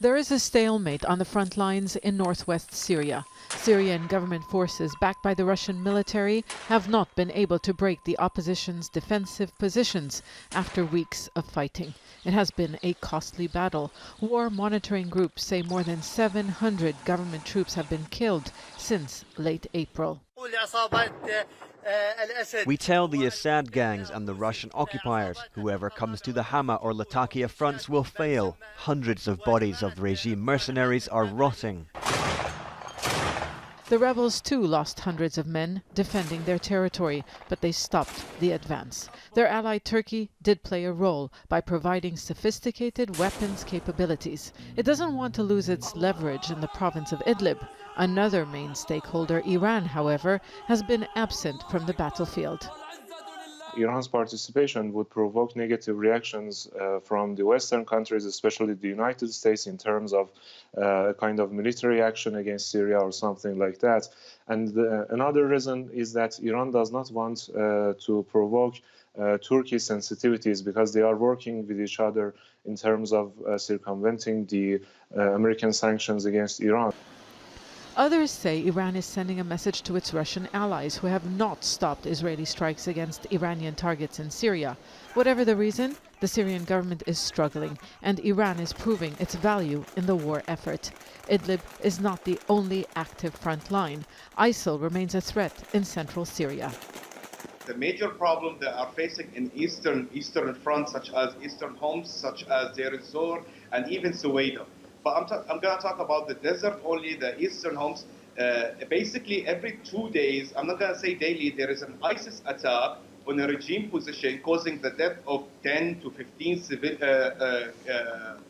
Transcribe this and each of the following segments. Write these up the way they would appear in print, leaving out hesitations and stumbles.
There is a stalemate on the front lines in northwest Syria. Syrian government forces, backed by the Russian military, have not been able to break the opposition's defensive positions after weeks of fighting. It has been a costly battle. War monitoring groups say more than 700 government troops have been killed since late April. We tell the Assad gangs and the Russian occupiers, whoever comes to the Hama or Latakia fronts will fail. Hundreds of bodies of regime mercenaries are rotting. The rebels too lost hundreds of men defending their territory, but they stopped the advance. Their ally Turkey did play a role by providing sophisticated weapons capabilities. It doesn't want to lose its leverage in the province of Idlib. Another main stakeholder, Iran, however, has been absent from the battlefield. Iran's participation would provoke negative reactions from the Western countries, especially the United States, in terms of a kind of military action against Syria or something like that. And another reason is that Iran does not want to provoke Turkey's sensitivities, because they are working with each other in terms of circumventing the American sanctions against Iran. Others say Iran is sending a message to its Russian allies who have not stopped Israeli strikes against Iranian targets in Syria. Whatever the reason, the Syrian government is struggling, and Iran is proving its value in the war effort. Idlib is not the only active front line. ISIL remains a threat in central Syria. The major problem they are facing in eastern fronts, such as eastern Homs, such as Deir ez-Zor, and even Suwaida. But I'm going to talk about the desert only, the eastern Homs. Basically, every 2 days, I'm not going to say daily, there is an ISIS attack on a regime position, causing the death of 10 to 15 civil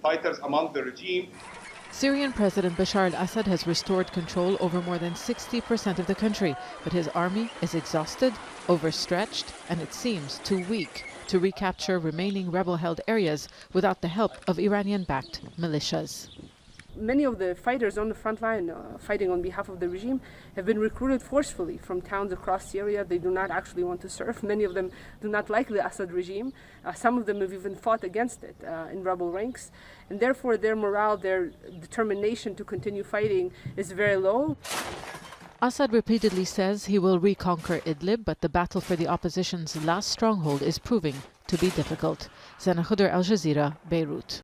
fighters among the regime. Syrian President Bashar al-Assad has restored control over more than 60% of the country, but his army is exhausted, overstretched, and it seems too weak to recapture remaining rebel-held areas without the help of Iranian-backed militias. Many of the fighters on the front line fighting on behalf of the regime have been recruited forcefully from towns across Syria. They do not actually want to serve. Many of them do not like the Assad regime. Some of them have even fought against it in rebel ranks. And therefore their morale, their determination to continue fighting is very low. Assad repeatedly says he will reconquer Idlib, but the battle for the opposition's last stronghold is proving to be difficult. Zeina, Khodr, Al Jazeera, Beirut.